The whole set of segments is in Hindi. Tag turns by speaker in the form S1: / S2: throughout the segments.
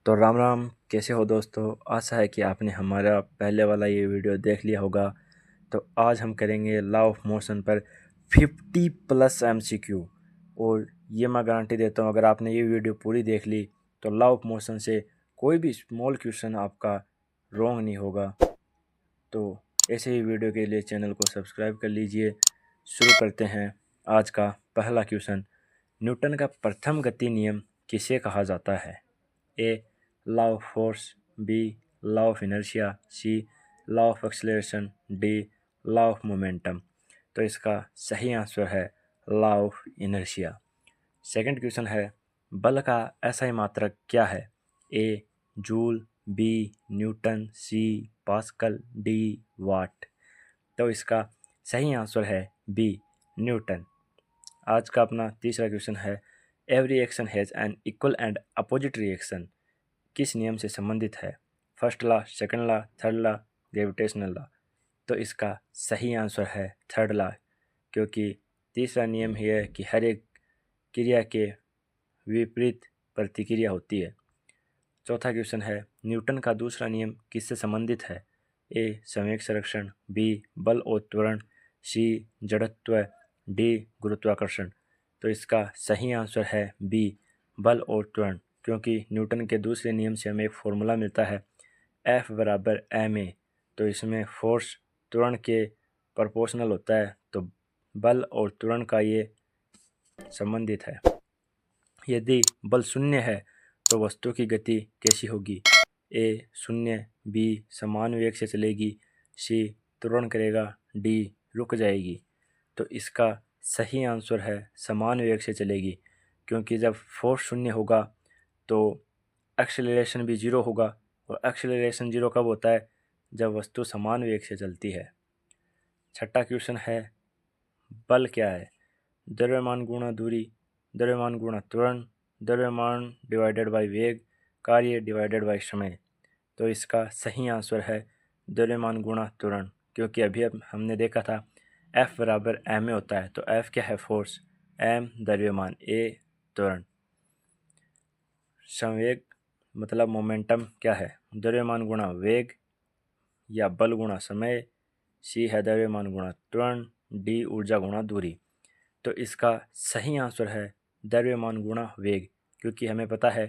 S1: तो राम राम, कैसे हो दोस्तों। आशा है कि आपने हमारा पहले वाला ये वीडियो देख लिया होगा। तो आज हम करेंगे लॉ ऑफ मोशन पर 50+ MCQ। और ये मैं गारंटी देता हूँ, अगर आपने ये वीडियो पूरी देख ली तो लॉ ऑफ मोशन से कोई भी स्मॉल क्वेश्चन आपका रॉन्ग नहीं होगा। तो ऐसे ही वीडियो के लिए चैनल को सब्सक्राइब कर लीजिए। शुरू करते हैं आज का पहला क्वेश्चन। न्यूटन का प्रथम गति नियम किसे कहा जाता है? A law of force, B law of inertia, C law of acceleration, D law of momentum. तो इसका सही आंसर है law of inertia. Second question है, बल का एसआई मात्रक क्या है? A joule, B newton, C pascal, D watt. तो इसका सही आंसर है बी न्यूटन। आज का अपना तीसरा क्वेश्चन है, every action has an equal and opposite reaction किस नियम से संबंधित है? First law, second law, third law, gravitational law. तो इसका सही आंसर है थर्ड लॉ, क्योंकि तीसरा नियम ही है कि हर एक क्रिया के विपरीत प्रतिक्रिया होती है। चौथा क्वेश्चन है, न्यूटन का दूसरा नियम किससे संबंधित है? ए संवेग संरक्षण, बी बल और त्वरण, सी जड़त्व, डी गुरुत्वाकर्षण। तो इसका सही आंसर है बी बल और त्वरण, क्योंकि न्यूटन के दूसरे नियम से हमें एक फॉर्मूला मिलता है F बराबर ma। तो इसमें फोर्स त्वरण के प्रोपोर्शनल होता है, तो बल और त्वरण का ये संबंधित है। यदि बल शून्य है तो वस्तु की गति कैसी होगी? ए शून्य, बी समान वेग से चलेगी, सी त्वरण करेगा, डी रुक जाएगी। तो इसका सही आंसर है समान वेग से चलेगी, क्योंकि जब फोर्स शून्य होगा तो एक्सेलरेशन भी जीरो होगा, और एक्सेलरेशन जीरो कब होता है? जब वस्तु समान वेग से चलती है। छठा क्वेश्चन है, बल क्या है? द्रव्यमान गुणा दूरी, द्रव्यमान गुणा त्वरण, द्रव्यमान डिवाइडेड बाय वेग, कार्य डिवाइडेड बाय समय। तो इसका सही आंसर है द्रव्यमान गुणा त्वरण, क्योंकि अभी हमने देखा था F बराबर ma होता है। तो F क्या है? फोर्स, m द्रव्यमान, a त्वरण। संवेग मतलब मोमेंटम क्या है? द्रव्यमान गुणा वेग या बल गुणा समय, सी है द्रव्यमान गुणा त्वरण, डी ऊर्जा गुणा दूरी। तो इसका सही आंसर है द्रव्यमान गुणा वेग, क्योंकि हमें पता है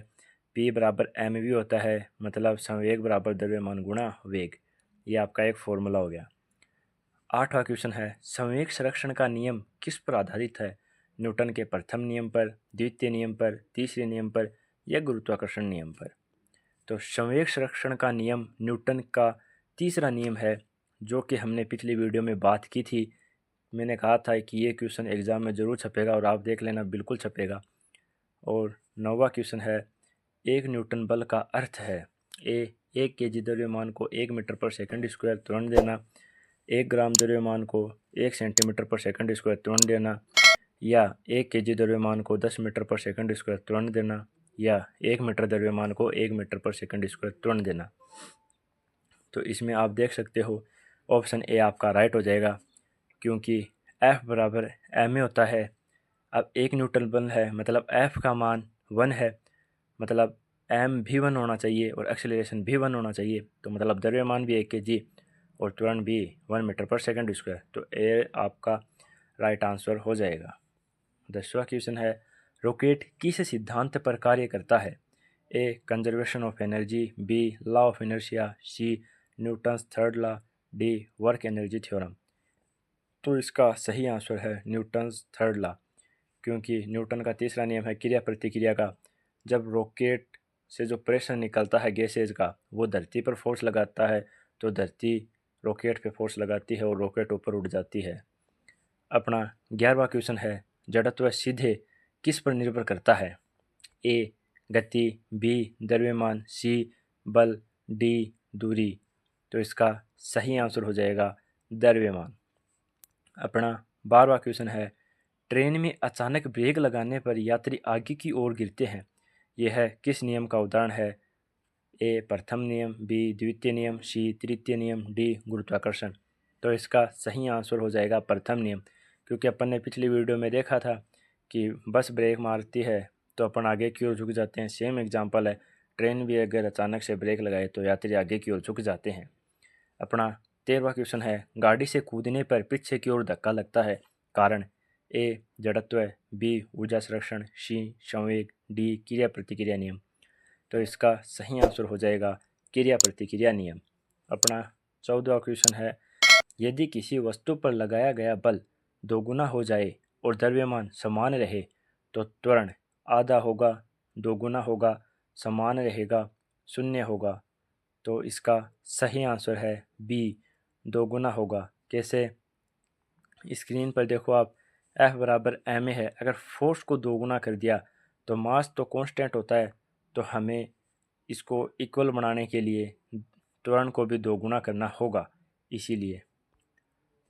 S1: P बराबर mv होता है, मतलब संवेग बराबर द्रव्यमान गुणा वेग। ये आपका एक फॉर्मूला हो गया। आठवां क्वेश्चन है, संवेग संरक्षण का नियम किस पर आधारित है? न्यूटन के प्रथम नियम पर, द्वितीय नियम पर, तीसरे नियम पर, या गुरुत्वाकर्षण नियम पर। तो संवेग संरक्षण का नियम न्यूटन का तीसरा नियम है, जो कि हमने पिछली वीडियो में बात की थी। मैंने कहा था कि ये क्वेश्चन एग्ज़ाम में ज़रूर छपेगा, और आप देख लेना, बिल्कुल छपेगा। और नौवां क्वेश्चन है, एक न्यूटन बल का अर्थ है? ए 1 kg द्रव्यमान को 1 मीटर पर सेकंड स्क्वायर त्वरण देना, 1 ग्राम द्रव्यमान को 1 सेंटीमीटर पर सेकंड स्क्वायर त्वरण देना, या 1 kg द्रव्यमान को 10 मीटर पर सेकंड स्क्वायर त्वरण देना, या 1 मीटर द्रव्यमान को 1 मीटर पर सेकंड स्क्वायर त्वरण देना। तो इसमें आप देख सकते हो ऑप्शन ए आपका राइट हो जाएगा, क्योंकि F बराबर ma होता है। अब 1 न्यूटन बल है, मतलब F का मान 1 है, मतलब m भी 1 होना चाहिए और एक्सेलरेशन भी 1 होना चाहिए। तो मतलब द्रव्यमान भी 1 kg और त्वरण भी 1 मीटर पर सेकंड स्क्वायर। तो ए आपका राइट आंसर हो जाएगा। 10वां क्वेश्चन है, रॉकेट किस सिद्धांत पर कार्य करता है? A conservation of energy, B law of inertia, C Newton's third law, D work energy theorem. तो इसका सही आंसर है न्यूटन्स थर्ड लॉ, क्योंकि न्यूटन का तीसरा नियम है क्रिया प्रतिक्रिया का। जब रॉकेट से जो प्रेशर निकलता है गैसेज का, वो धरती पर फोर्स लगाता है, तो धरती रॉकेट पे फोर्स लगाती है और रॉकेट ऊपर उड़ जाती है। अपना 11वां क्वेश्चन है, जड़त्व सीधे किस पर निर्भर करता है? ए गति, बी द्रव्यमान, सी बल, डी दूरी। तो इसका सही आंसर हो जाएगा द्रव्यमान। अपना 12वां क्वेश्चन है, ट्रेन में अचानक ब्रेक लगाने पर यात्री आगे की ओर गिरते हैं, यह किस नियम का उदाहरण है? ए प्रथम नियम, बी द्वितीय नियम, सी तृतीय नियम, डी गुरुत्वाकर्षण। तो इसका सही आंसर हो जाएगा प्रथम नियम, क्योंकि अपन ने पिछली वीडियो में देखा था कि बस ब्रेक मारती है तो अपन आगे की ओर झुक जाते हैं। सेम एग्जांपल है, ट्रेन भी अगर अचानक से ब्रेक लगाए तो यात्री आगे की ओर झुक जाते हैं। अपना 13वां क्वेश्चन है, गाड़ी से कूदने पर पीछे की ओर धक्का लगता है, कारण? ए जड़त्व, बी ऊर्जा संरक्षण, सी संवेग, डी क्रिया प्रतिक्रिया नियम। तो इसका सही आंसर हो जाएगा क्रिया प्रतिक्रिया नियम। अपना 14वां क्वेश्चन है, यदि किसी वस्तु पर लगाया गया बल दोगुना हो जाए और द्रव्यमान समान रहे तो त्वरण आधा होगा, दोगुना होगा, समान रहेगा, शून्य होगा। तो इसका सही आंसर है बी दोगुना होगा। कैसे? स्क्रीन पर देखो आप, F बराबर ma है। अगर फोर्स को दोगुना कर दिया तो मास तो कांस्टेंट होता है, तो हमें इसको इक्वल बनाने के लिए त्वरण को भी दोगुना करना होगा, इसीलिए।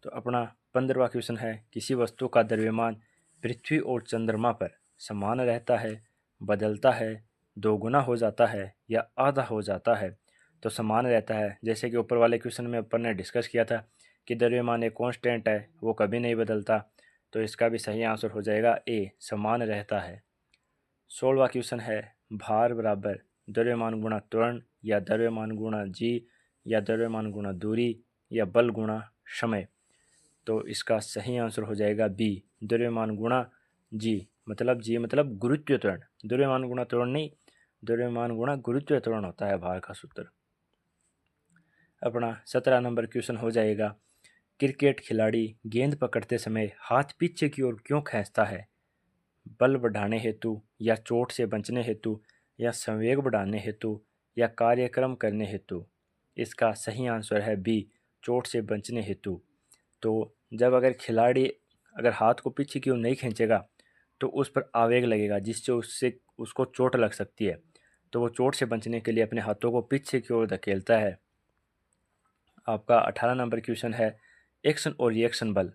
S1: तो अपना 15वां क्वेश्चन है, किसी वस्तु का द्रव्यमान पृथ्वी और चंद्रमा पर समान रहता है, बदलता है, दोगुना हो जाता है या आधा हो जाता है। तो समान रहता है। जैसे कि ऊपर वाले क्वेश्चन में अपन ने डिस्कस किया था कि द्रव्यमान एक कांस्टेंट है, वो कभी नहीं बदलता। तो इसका भी सही आंसर हो जाएगा ए, समान रहता है। 16वां क्वेश्चन है, भार बराबर द्रव्यमान गुणा त्वरण या द्रव्यमान गुणा जी या द्रव्यमान गुणा दूरी या बल गुणा समय। तो इसका सही आंसर हो जाएगा बी, द्रव्यमान गुणा जी। मतलब जी मतलब गुरुत्वीय त्वरण, द्रव्यमान गुणा त्वरण नहीं, द्रव्यमान गुणा गुरुत्वीय त्वरण होता है भार का सूत्र। अपना 17 नंबर क्वेश्चन हो जाएगा, क्रिकेट खिलाड़ी गेंद पकड़ते समय हाथ पीछे की ओर क्यों खींचता है? बल बढ़ाने हेतु या चोट से बचने हेतु या संवेग बढ़ाने हेतु या कार्यक्रम करने हेतु। इसका सही आंसर है बी, चोट से बचने हेतु। तो जब अगर खिलाड़ी अगर हाथ को पीछे की ओर नहीं खींचेगा तो उस पर आवेग लगेगा, जिससे उसको चोट लग सकती है। तो वो चोट से बचने के लिए अपने हाथों को पीछे की ओर धकेलता है। आपका 18 नंबर क्वेश्चन है, एक्शन और रिएक्शन बल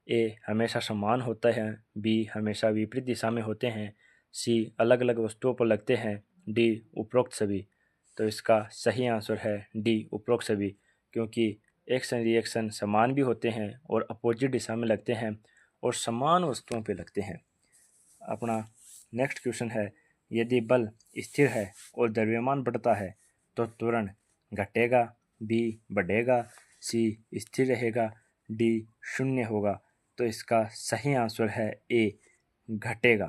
S1: ए हमेशा समान होता है, बी हमेशा विपरीत दिशा में होते हैं, सी अलग अलग वस्तुओं पर लगते हैं, डी उपरोक्त सभी। तो इसका सही आंसर है डी उपरोक्त सभी, क्योंकि एक्शन रिएक्शन समान भी होते हैं और अपोजिट दिशा में लगते हैं और समान वस्तुओं पर लगते हैं। अपना नेक्स्ट क्वेश्चन है, यदि बल स्थिर है और द्रव्यमान बढ़ता है तो त्वरण घटेगा, बी बढ़ेगा, सी स्थिर रहेगा, डी शून्य होगा। तो इसका सही आंसर है ए, घटेगा।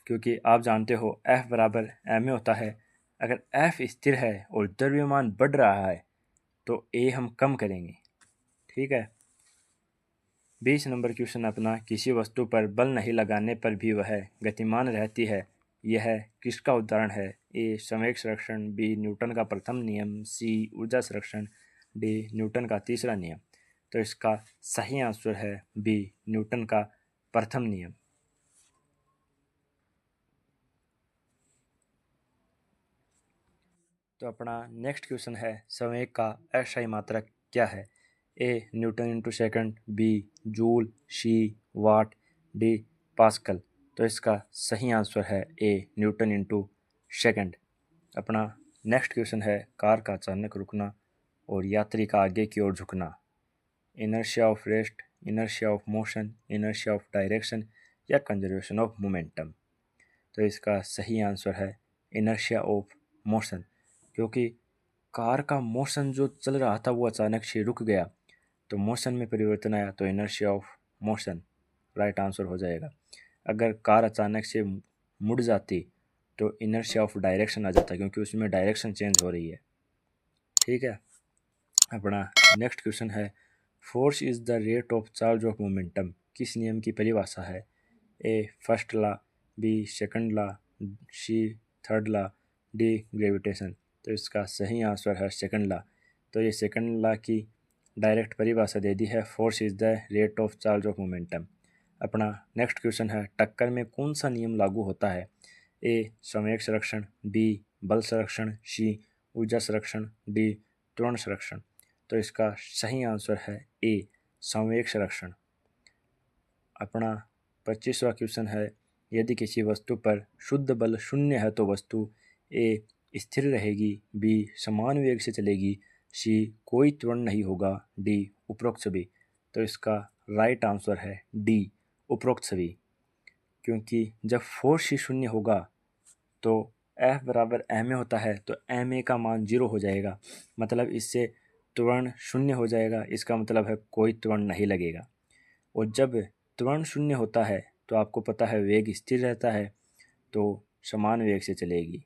S1: क्योंकि आप जानते हो F बराबर ma होता है। अगर F स्थिर है और द्रव्यमान बढ़ रहा है तो A हम कम करेंगे, ठीक है। 20 नंबर क्वेश्चन अपना, किसी वस्तु पर बल नहीं लगाने पर भी वह गतिमान रहती है, यह किसका उदाहरण है? ए संवेग संरक्षण, बी न्यूटन का प्रथम नियम, सी ऊर्जा संरक्षण, डी न्यूटन का तीसरा नियम। तो इसका सही आंसर है बी, न्यूटन का प्रथम नियम। तो अपना नेक्स्ट क्वेश्चन है, संवेग का अस्थायी मात्रक क्या है? A newton into second, B joule, C watt, D pascal. तो इसका सही आंसर है ए, न्यूटन इंटू सेकंड। अपना नेक्स्ट क्वेश्चन है, कार का अचानक रुकना और यात्री का आगे की ओर झुकना, inertia of rest, inertia of motion, inertia of direction या कंजर्वेशन ऑफ मोमेंटम। तो इसका सही आंसर है इनर्शिया ऑफ मोशन, क्योंकि कार का मोशन जो चल रहा था वो अचानक से रुक गया तो मोशन में परिवर्तन आया, तो inertia of motion right answer हो जाएगा। अगर कार अचानक से मुड़ जाती तो इनर्शिया ऑफ डायरेक्शन आ जाता, क्योंकि उसमें डायरेक्शन चेंज हो रही है, ठीक है। अपना नेक्स्ट क्वेश्चन है, force is the rate of charge of momentum किस नियम की परिभाषा है? A first law, B second law, C third law, D gravitation. तो इसका सही आंसर है सेकंड लॉ। तो ये सेकंड लॉ की डायरेक्ट परिभाषा दे दी है, force is the rate of charge of momentum. अपना नेक्स्ट क्वेश्चन है, टक्कर में कौन सा नियम लागू होता है? ए संवेग संरक्षण, बी बल संरक्षण, सी ऊर्जा संरक्षण, डी त्वरण संरक्षण। तो इसका सही आंसर है ए, संवेग संरक्षण। अपना 25वां क्वेश्चन है, यदि किसी वस्तु पर शुद्ध बल शून्य है तो वस्तु ए स्थिर रहेगी, बी समान वेग से चलेगी, सी कोई त्वरण नहीं होगा, डी उपरोक्त सभी। तो इसका राइट आंसर है डी उपरोक्त सभी, क्योंकि जब फोर्स ही शून्य होगा तो एफ बराबर एम ए होता है तो एम ए का मान 0 हो जाएगा, मतलब इससे त्वरण शून्य हो जाएगा। इसका मतलब है कोई त्वरण नहीं लगेगा। और जब त्वरण शून्य होता है तो आपको पता है वेग स्थिर रहता है, तो समान वेग से चलेगी।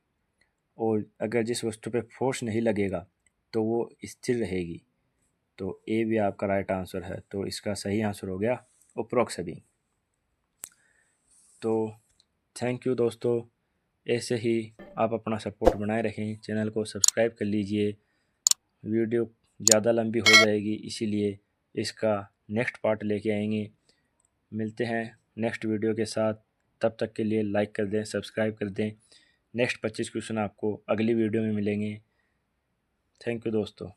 S1: और अगर जिस वस्तु पे फोर्स नहीं लगेगा तो वो स्थिर रहेगी। तो ए भी आपका राइट आंसर है। तो इसका सही आंसर हो गया उपरोक्त सभी। तो थैंक यू दोस्तों, ऐसे ही आप अपना सपोर्ट बनाए रखें, चैनल को सब्सक्राइब कर लीजिए। वीडियो ज़्यादा लंबी हो जाएगी इसीलिए इसका नेक्स्ट पार्ट लेके आएंगे। मिलते हैं नेक्स्ट वीडियो के साथ, तब तक के लिए लाइक कर दें, सब्सक्राइब कर दें। नेक्स्ट 25 क्वेश्चन आपको अगली वीडियो में मिलेंगे। थैंक यू दोस्तों।